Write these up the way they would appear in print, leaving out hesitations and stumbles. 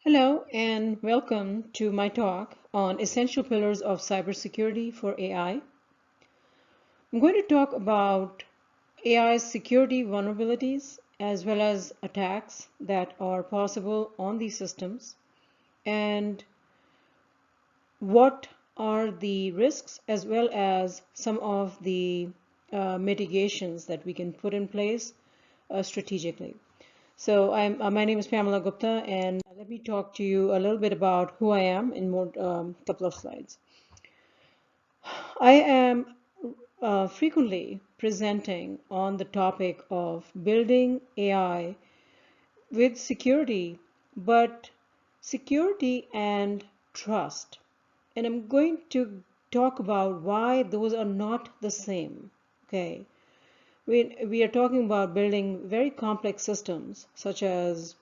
Hello and welcome to my talk on essential pillars of cybersecurity for AI. I'm going to talk about AI's security vulnerabilities as well as attacks that are possible on these systems and what are the risks as well as some of the mitigations that we can put in place strategically. So my name is Pamela Gupta, and let me talk to you a little bit about who I am in more couple of slides. I am frequently presenting on the topic of building AI with security, but security and trust. And I'm going to talk about why those are not the same. Okay. We are talking about building very complex systems such as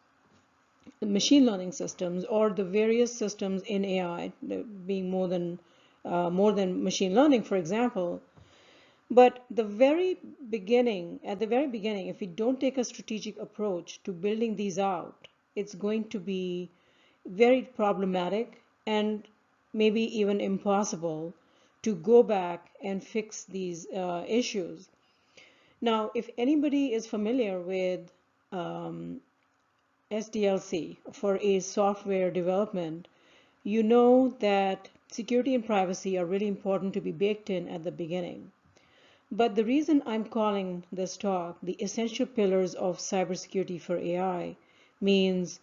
the machine learning systems or the various systems in AI, being more than machine learning, for example. But at the very beginning, if we don't take a strategic approach to building these out, it's going to be very problematic and maybe even impossible to go back and fix these issues. Now, if anybody is familiar with SDLC for a software development, you know that security and privacy are really important to be baked in at the beginning. But the reason I'm calling this talk the essential pillars of cybersecurity for AI means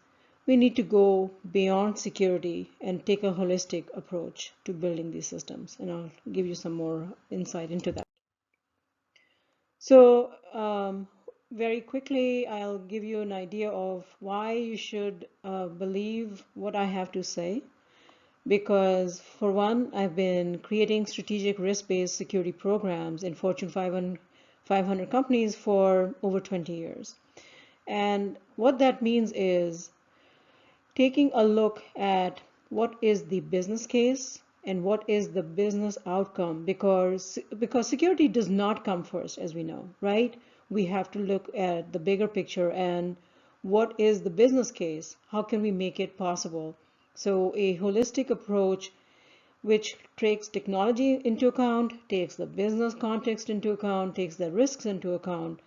we need to go beyond security and take a holistic approach to building these systems. And I'll give you some more insight into that. So very quickly, I'll give you an idea of why you should believe what I have to say. Because for one, I've been creating strategic risk-based security programs in Fortune 500 companies for over 20 years. And what that means is taking a look at what is the business case and what is the business outcome, because security does not come first, as we know, right? We have to look at the bigger picture and what is the business case? How can we make it possible? So a holistic approach which takes technology into account, takes the business context into account, takes the risks into account,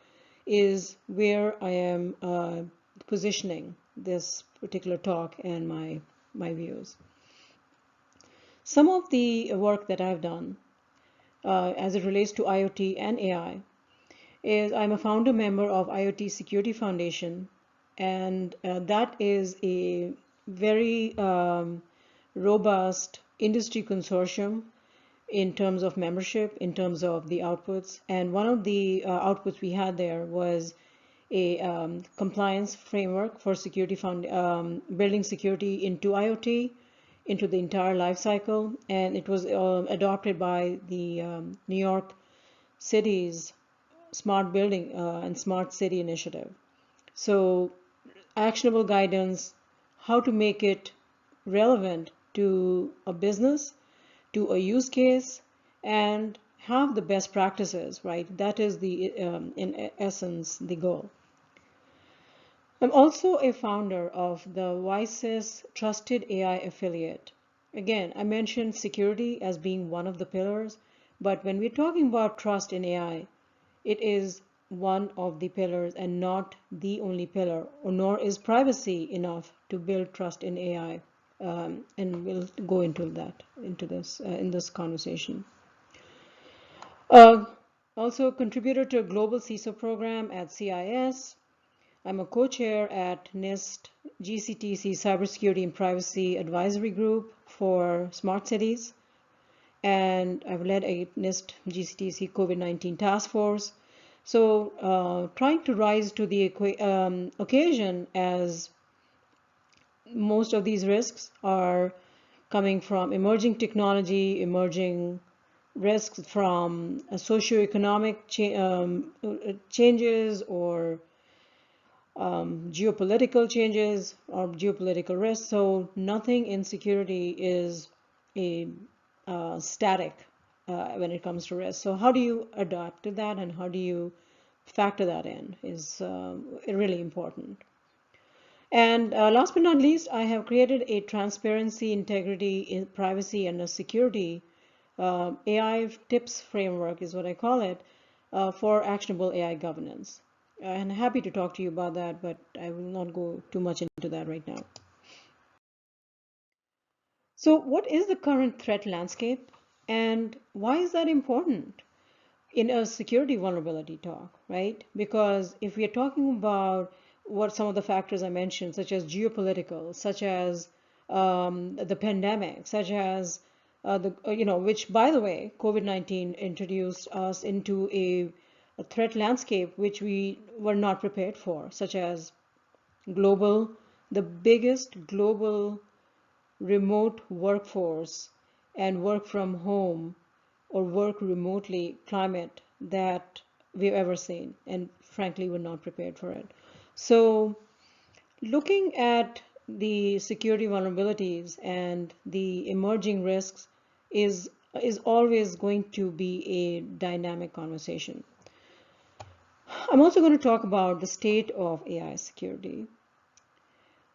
is where I am positioning this particular talk and my views. Some of the work that I've done as it relates to IoT and AI is I'm a founder member of IoT Security Foundation, and that is a very robust industry consortium in terms of membership, in terms of the outputs. And one of the outputs we had there was a compliance framework for security building security into IoT, into the entire life cycle. And it was adopted by the New York City's Smart Building and Smart City Initiative. So actionable guidance, how to make it relevant to a business, to a use case, and have the best practices, right? That is in essence, the goal. I'm also a founder of the WISES Trusted AI Affiliate. Again, I mentioned security as being one of the pillars, but when we're talking about trust in AI, it is one of the pillars and not the only pillar, or nor is privacy enough to build trust in AI. And we'll go into this in this conversation. Also, contributor to a global CISO program at CIS. I'm a co-chair at NIST GCTC Cybersecurity and Privacy Advisory Group for Smart Cities. And I've led a NIST GCTC COVID-19 task force. So trying to rise to the occasion, as most of these risks are coming from emerging technology, emerging risks from socioeconomic changes or geopolitical changes or geopolitical risks. So nothing in security is a static when it comes to risk. So how do you adapt to that and how do you factor that in is really important. And last but not least, I have created a transparency, integrity, privacy, and a security AI tips framework is what I call it for actionable AI governance. And happy to talk to you about that, but I will not go too much into that right now. So what is the current threat landscape and why is that important in a security vulnerability talk, right? Because if we are talking about what some of the factors I mentioned, such as geopolitical, such as the pandemic, such as which by the way, COVID-19 introduced us into a threat landscape which we were not prepared for, such as the biggest global remote workforce and work from home or work remotely climate that we've ever seen, and frankly we're not prepared for it. So looking at the security vulnerabilities and the emerging risks is always going to be a dynamic conversation. I'm also going to talk about the state of AI security.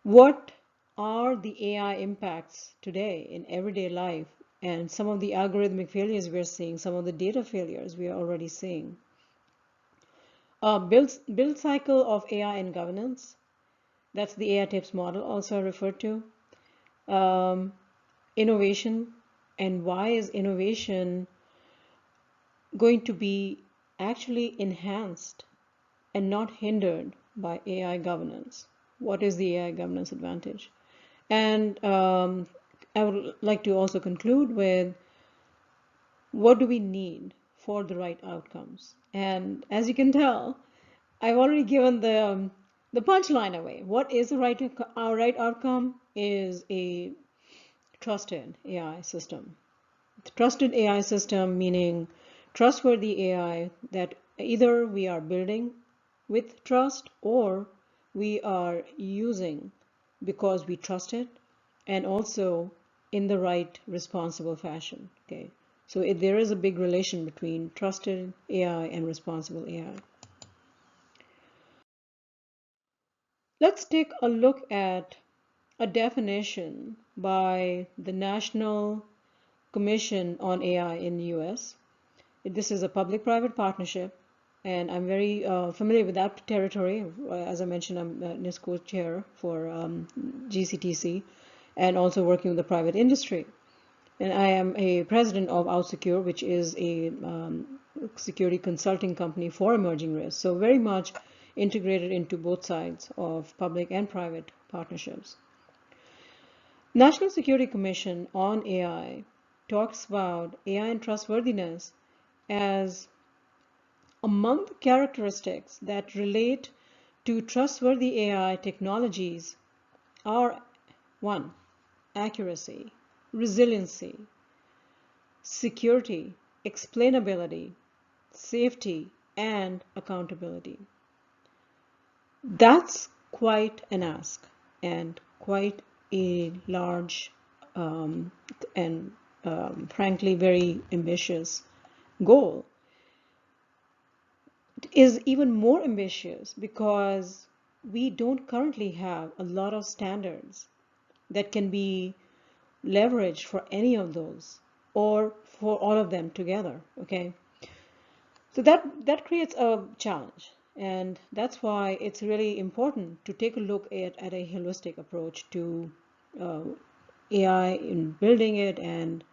What are the AI impacts today in everyday life and some of the algorithmic failures we're seeing, some of the data failures we are already seeing? Build cycle of AI and governance. That's the AI tips model also referred to. Innovation and why is innovation going to be actually enhanced and not hindered by AI governance? What is the AI governance advantage? And I would like to also conclude with what do we need for the right outcomes? And as you can tell, I've already given the punchline away. What is the right outcome is a trusted AI system. Trusted AI system meaning trustworthy AI that either we are building with trust or we are using because we trust it and also in the right responsible fashion. Okay, so there is a big relation between trusted AI and responsible AI. Let's take a look at a definition by the National Commission on AI in the US. This is a public-private partnership, and I'm very familiar with that territory. As I mentioned, I'm NISCO chair for GCTC and also working with the private industry. And I am a president of OutSecure, which is a security consulting company for emerging risks. So very much integrated into both sides of public and private partnerships. National Security Commission on AI talks about AI and trustworthiness as among the characteristics that relate to trustworthy AI technologies are 1. Accuracy, resiliency, security, explainability, safety, and accountability. That's quite an ask and quite a large and frankly very ambitious goal. It is even more ambitious because we don't currently have a lot of standards that can be leveraged for any of those or for all of them together. Okay, so that creates a challenge, and that's why it's really important to take a look at a holistic approach to uh, AI in building it and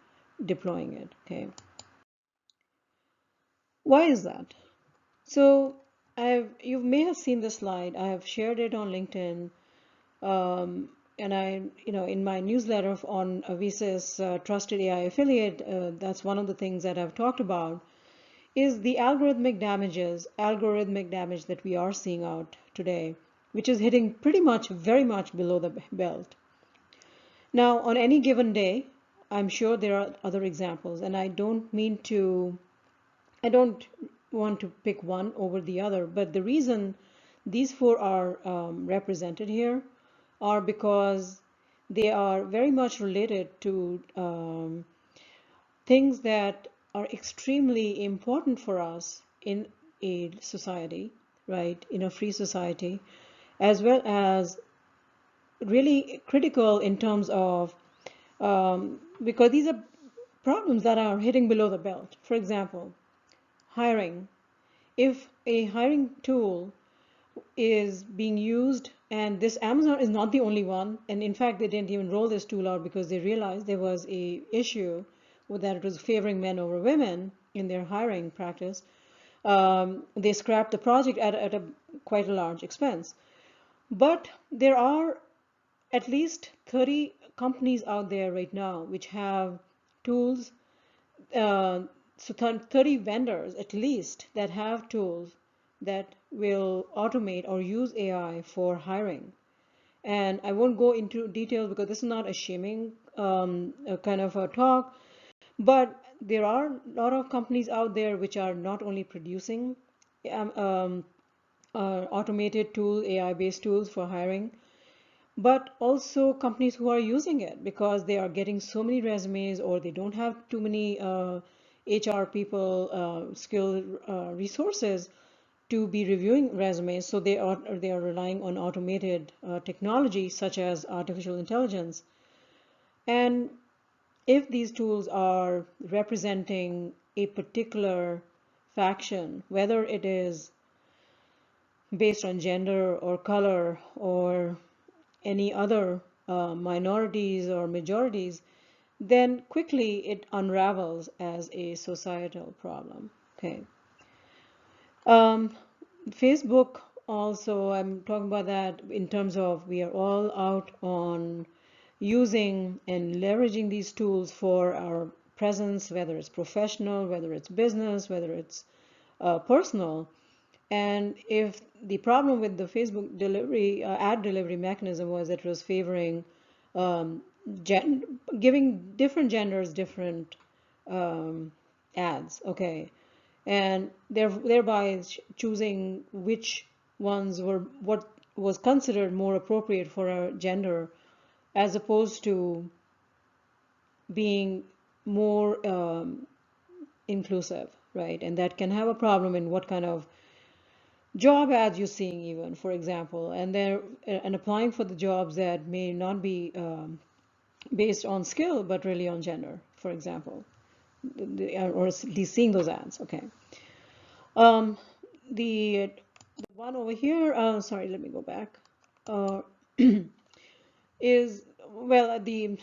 deploying it. Okay, why is that? So you may have seen this slide. I have shared it on LinkedIn, and in my newsletter on Avisa's Trusted AI Affiliate, that's one of the things that I've talked about is the algorithmic damage that we are seeing out today, which is hitting pretty much very much below the belt. Now, on any given day, I'm sure there are other examples, and I don't want to pick one over the other, but the reason these four are represented here are because they are very much related to things that are extremely important for us in a society, right, in a free society, as well as really critical in terms of, because these are problems that are hitting below the belt. For example, hiring. If a hiring tool is being used, and this Amazon is not the only one, and in fact they didn't even roll this tool out because they realized there was a issue with that it was favoring men over women in their hiring practice. They scrapped the project at a quite a large expense. But there are at least 30 companies out there right now which have tools, uh, so 30 vendors at least that have tools that will automate or use AI for hiring. And I won't go into details because this is not a shaming kind of a talk, but there are a lot of companies out there which are not only producing um, um, automated tools, AI-based tools for hiring, but also companies who are using it because they are getting so many resumes, or they don't have too many HR people, skilled resources to be reviewing resumes, so they are relying on automated technology such as artificial intelligence. And if these tools are representing a particular faction, whether it is based on gender or color or any other minorities or majorities, then quickly it unravels as a societal problem. Okay. Um, Facebook also, I'm talking about that in terms of we are all out on using and leveraging these tools for our presence, whether it's professional, whether it's business, whether it's personal. And if the problem with the Facebook delivery, ad delivery mechanism was that it was favoring um, giving different genders different ads, okay, and thereby choosing which ones were what was considered more appropriate for a gender, as opposed to being more inclusive, right? And that can have a problem in what kind of job ads you're seeing, even, for example, and applying for the jobs that may not be based on skill but really on gender, for example, or at least seeing those ads. Okay. Um, the one over here, sorry, let me go back, uh, is, well, the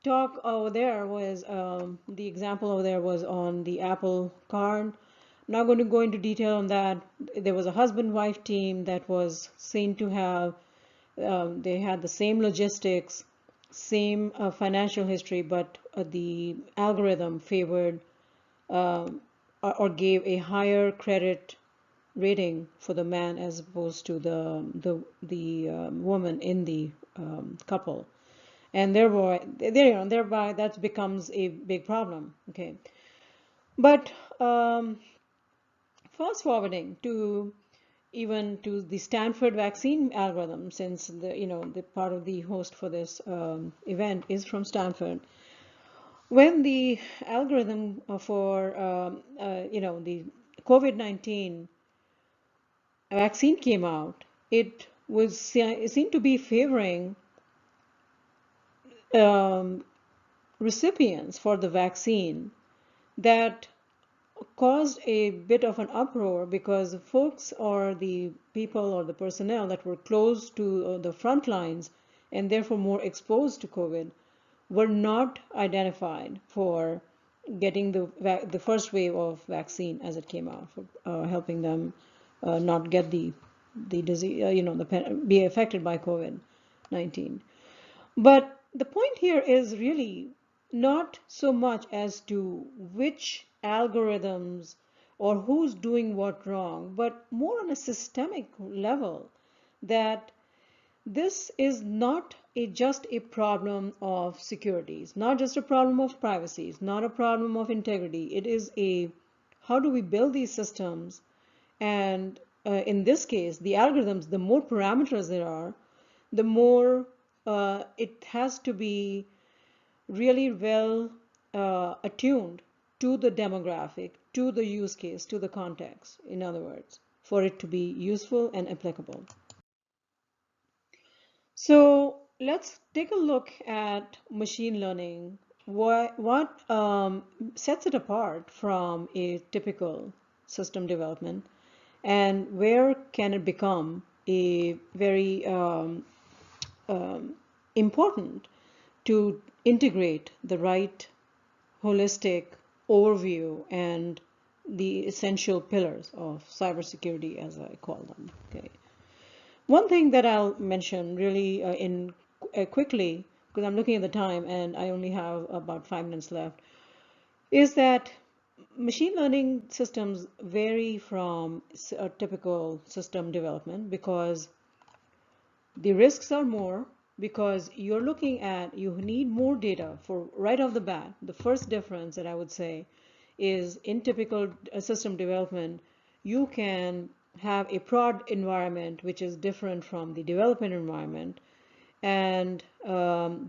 talk over there was, the example over there was on the Apple card. I'm not going to go into detail on that. There was a husband-wife team that was seen to have, they had the same logistics, same financial history, but the algorithm favored or gave a higher credit rating for the man as opposed to the woman in the couple, and thereby that becomes a big problem. Okay, but fast forwarding to even to the Stanford vaccine algorithm, since the part of the host for this event is from Stanford. When the algorithm for the COVID-19 vaccine came out, it seemed to be favoring um, recipients for the vaccine that caused a bit of an uproar because the folks or the people or the personnel that were close to the front lines and therefore more exposed to COVID were not identified for getting the first wave of vaccine as it came out, for helping them not get the disease, be affected by COVID-19. But the point here is really not so much as to which algorithms or who's doing what wrong, but more on a systemic level, that this is not just a problem of security. It's not just a problem of privacy. It's not a problem of integrity. It is a, how do we build these systems? And in this case, the algorithms, the more parameters there are, the more it has to be really well attuned to the demographic, to the use case, to the context, in other words, for it to be useful and applicable. So let's take a look at machine learning. What sets it apart from a typical system development, and where can it become a very important to integrate the right holistic overview and the essential pillars of cybersecurity, as I call them. Okay. One thing that I'll mention really in quickly, because I'm looking at the time and I only have about 5 minutes left, is that machine learning systems vary from a typical system development because the risks are more, because you're looking at, you need more data for right off the bat. The first difference that I would say is in typical system development, you can have a prod environment which is different from the development environment. And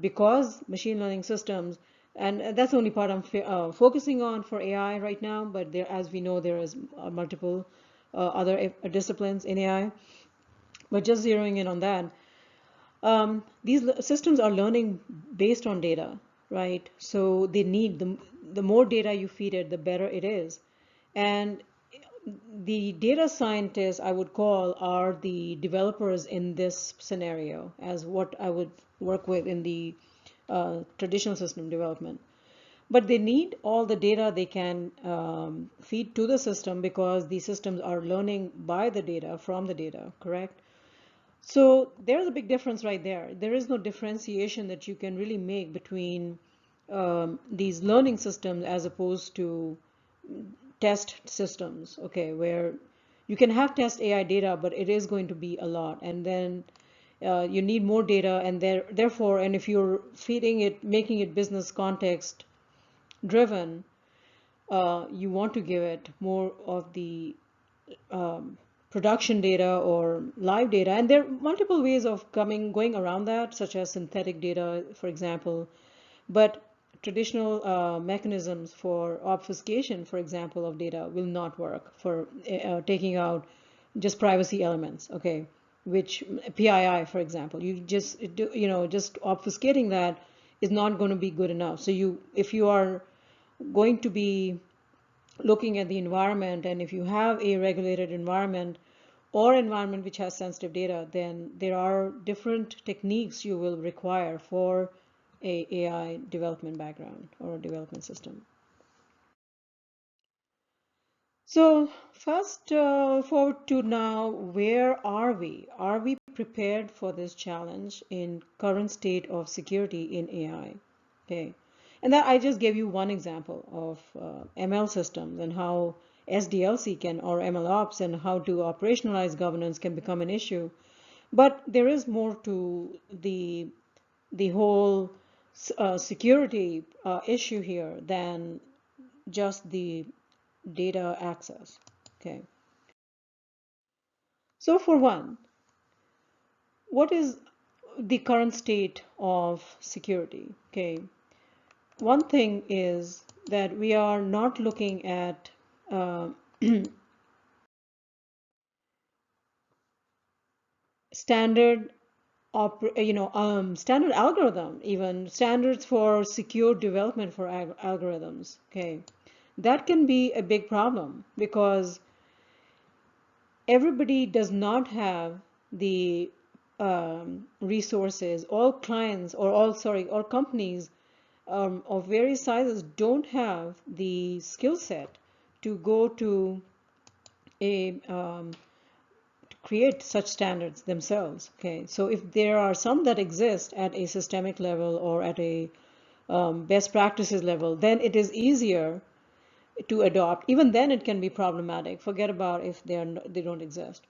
because machine learning systems, and that's the only part I'm focusing on for AI right now, but there, as we know, there is multiple other disciplines in AI. But just zeroing in on that, these systems are learning based on data, right? So they need the more data you feed it, the better it is. And the data scientists, I would call, are the developers in this scenario, as what I would work with in the traditional system development. But they need all the data they can feed to the system, because the systems are learning by the data, from the data, correct? So there's a big difference right there. There is no differentiation that you can really make between these learning systems as opposed to test systems, okay, where you can have test AI data, but it is going to be a lot. And then you need more data, and therefore, and if you're feeding it, making it business context driven, you want to give it more of the production data or live data. And there are multiple ways of going around that, such as synthetic data, for example. But traditional mechanisms for obfuscation, for example, of data will not work for taking out just privacy elements, okay, which PII, for example, you just just obfuscating that is not going to be good enough. So if you are going to be looking at the environment, and if you have a regulated environment or environment which has sensitive data, then there are different techniques you will require for a AI development background or a development system. So fast forward to now, where are we? Are we prepared for this challenge in current state of security in AI? Okay. And that I just gave you one example of ML systems and how SDLC can, or ML ops, and how to operationalize governance can become an issue. But there is more to the whole security issue here than just the data access. Okay. So for one, what is the current state of security? Okay. One thing is that we are not looking at standard standard algorithm, even standards for secure development for algorithms. Okay, that can be a big problem because everybody does not have the resources. All clients, or all companies of various sizes don't have the skill set to go to a to create such standards themselves. Okay, so if there are some that exist at a systemic level or at a best practices level, then it is easier to adopt. Even then, it can be problematic. Forget about if they don't exist.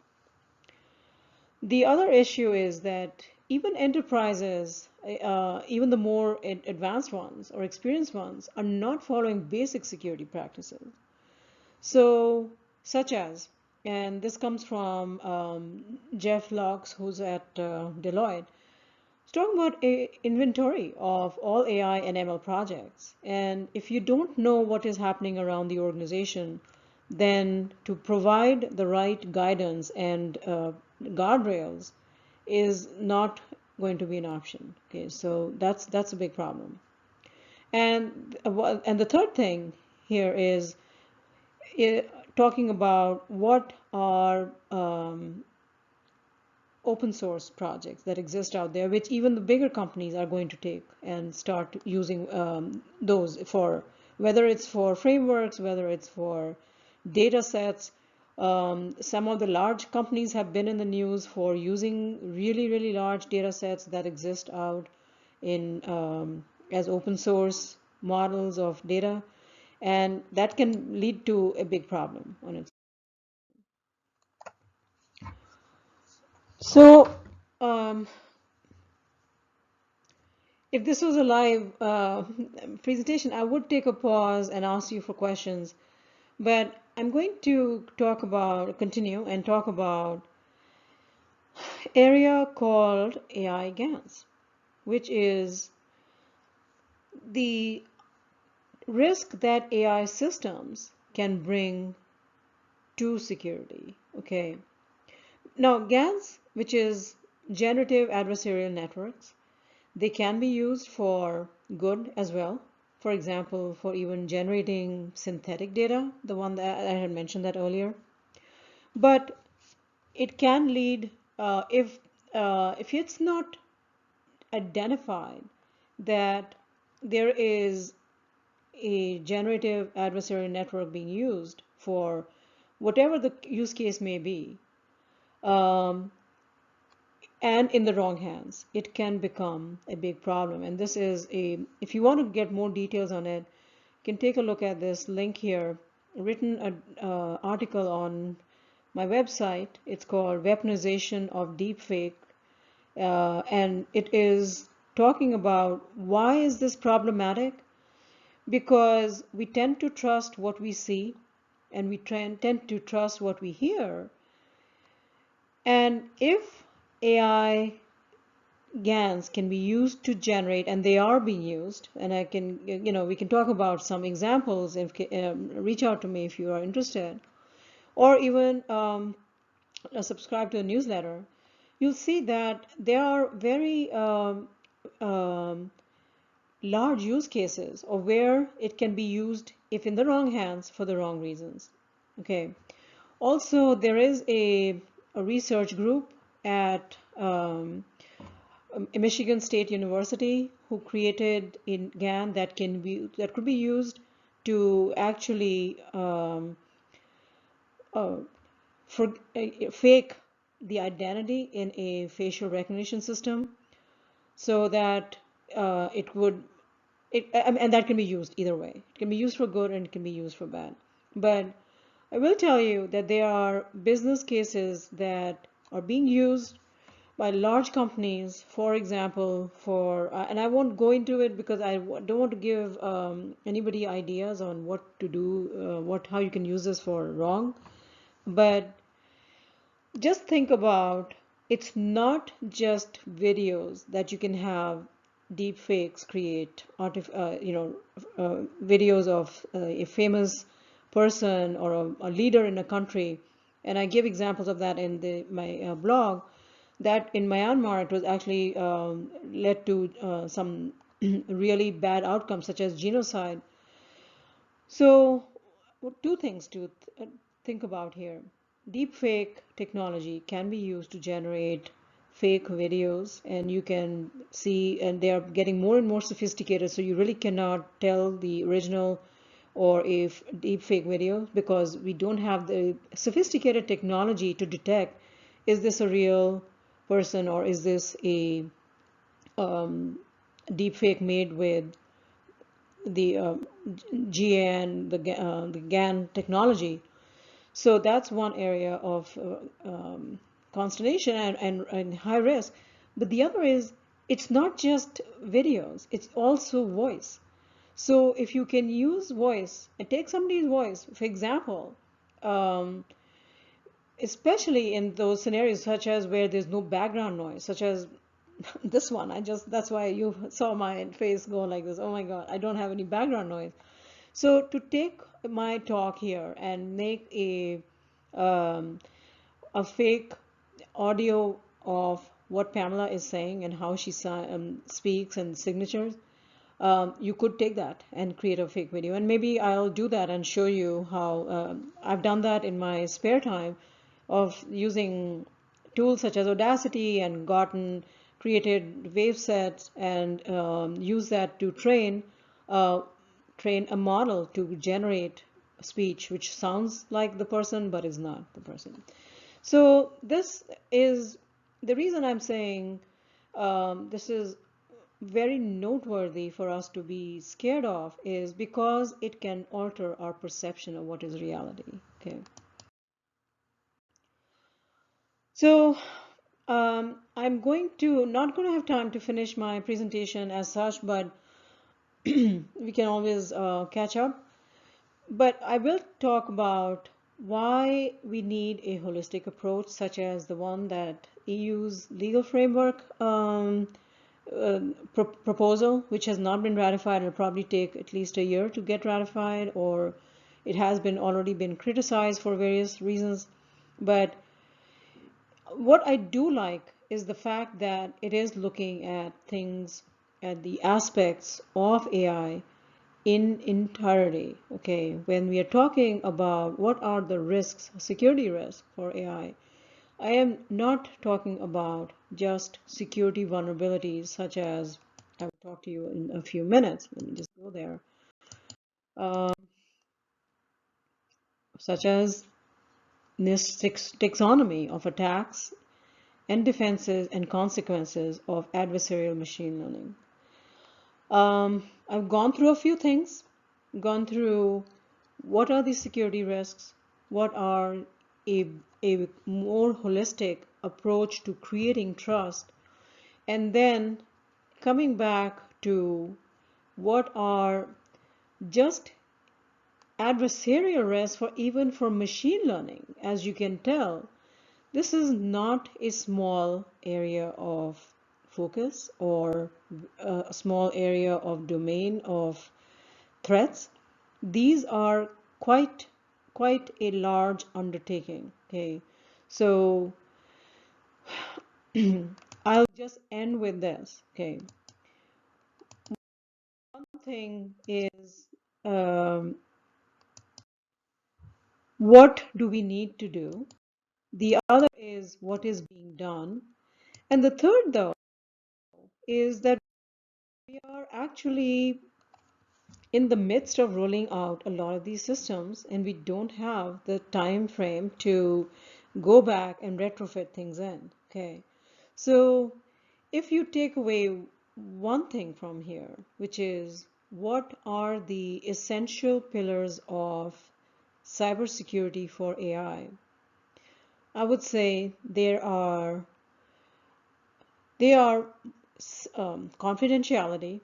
The other issue is that even enterprises, even the more advanced ones or experienced ones, are not following basic security practices. So, such as, and this comes from Jeff Locks, who's at Deloitte. He's talking about a inventory of all AI and ML projects. And if you don't know what is happening around the organization, then to provide the right guidance and guardrails is not going to be an option. Okay, so that's a big problem. And the third thing here is talking about what are open source projects that exist out there, which even the bigger companies are going to take and start using those for, whether it's for frameworks, whether it's for data sets. Some of the large companies have been in the news for using really, really large data sets that exist out in as open source models of data, and that can lead to a big problem on its. So, if this was a live presentation, I would take a pause and ask you for questions, but I'm going to continue and talk about area called AIGANs, which is the risk that AI systems can bring to security. Okay. Now, GANs, which is generative adversarial networks, they can be used for good as well. For example, for even generating synthetic data, the one that I had mentioned that earlier. But it can lead, if it's not identified that there is a generative adversarial network being used for whatever the use case may be, and in the wrong hands, it can become a big problem. And this is if you want to get more details on it, you can take a look at this link here, written an article on my website. It's called Weaponization of Deepfake, and it is talking about why is this problematic? Because we tend to trust what we see, and we tend to trust what we hear. And if AI GANs can be used to generate, and they are being used, and we can talk about some examples. If reach out to me if you are interested, or even subscribe to a newsletter. You'll see that there are very large use cases of where it can be used, if in the wrong hands, for the wrong reasons. Okay. Also, there is a research group at Michigan State University who created a GAN that could be used to actually fake the identity in a facial recognition system, so that and that can be used either way. It can be used for good and it can be used for bad. But I will tell you that there are business cases that are being used by large companies, for example, and I won't go into it because I don't want to give anybody ideas on what to do, how you can use this for wrong. But just think about, it's not just videos that you can have deep fakes create, videos of a famous person or a leader in a country. And I give examples of that in my blog, that in Myanmar it was actually led to some really bad outcomes, such as genocide. So two things to think about here. Deepfake technology can be used to generate fake videos, and you can see, and they are getting more and more sophisticated, so you really cannot tell the original or a deepfake video, because we don't have the sophisticated technology to detect, is this a real person or is this a deepfake made with the GAN, the GAN technology. So that's one area of consternation and high risk. But the other is, it's not just videos, it's also voice. So if you can use voice and take somebody's voice, for example, especially in those scenarios such as where there's no background noise, such as this one, that's why you saw my face go like this. Oh my God, I don't have any background noise. So to take my talk here and make a fake audio of what Pamela is saying and how she speaks and signatures, you could take that and create a fake video. And maybe I'll do that and show you how I've done that in my spare time of using tools such as Audacity and created wave sets and use that to uh, train a model to generate speech which sounds like the person but is not the person. So this is the reason I'm saying this is very noteworthy for us to be scared of, is because it can alter our perception of what is reality. Okay. So I'm not going to have time to finish my presentation as such, but we can always catch up. But I will talk about why we need a holistic approach, such as the one that EU's legal framework proposal, which has not been ratified. It'll probably take at least a year to get ratified, or it has been already been criticized for various reasons. But what I do like is the fact that it is looking at things, at the aspects of AI in entirety. Okay, when we are talking about what are the risks, security risks for AI, I am not talking about just security vulnerabilities, such as I will talk to you in a few minutes. Let me just go there. Uh, Such as this taxonomy of attacks and defenses and consequences of adversarial machine learning. I've gone through a few things, gone through what are the security risks, what are a, a more holistic approach to creating trust, and then coming back to what are just adversarial risks for even for machine learning. As you can tell, this is not a small area of focus or a small area of domain of threats. These are quite a large undertaking. Okay, so I'll just end with this. Okay, one thing is what do we need to do? The other is what is being done. And the third, though, is that we are actually in the midst of rolling out a lot of these systems, and we don't have the time frame to go back and retrofit things in. Okay, so if you take away one thing from here, which is what are the essential pillars of cybersecurity for AI, I would say they are confidentiality,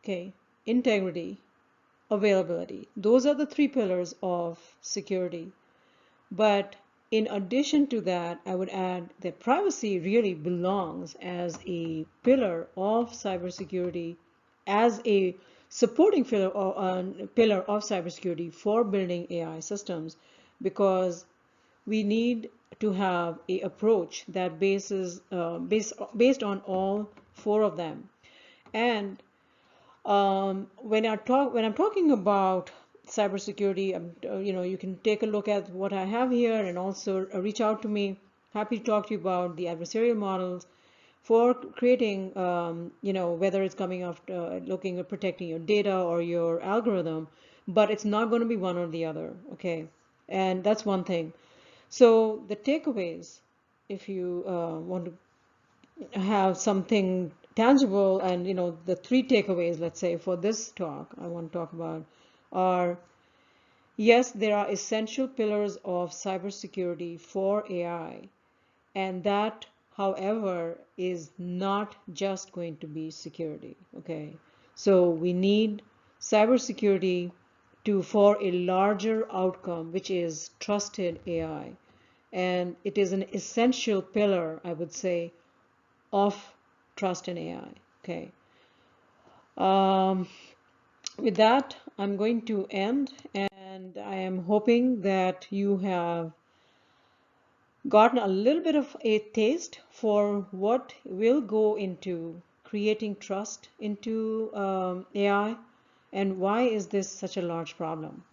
okay, integrity, availability. Those are the three pillars of security. But in addition to that, I would add that privacy really belongs as a pillar of cybersecurity, as a supporting pillar of cybersecurity for building AI systems, because we need to have a approach that based on all four of them. And when I'm talking about cybersecurity, you can take a look at what I have here and also reach out to me. Happy to talk to you about the adversarial models for creating, whether it's coming after looking at protecting your data or your algorithm, but it's not going to be one or the other. Okay, and that's one thing. So the takeaways, if you want to have something tangible, and the three takeaways, let's say, for this talk I want to talk about are: yes, there are essential pillars of cybersecurity for AI, and that, however, is not just going to be security. Okay, so we need cybersecurity for a larger outcome, which is trusted AI, and it is an essential pillar, I would say, of trust in AI. Okay. Um, with that, I'm going to end, and I am hoping that you have gotten a little bit of a taste for what will go into creating trust into AI, and why is this such a large problem.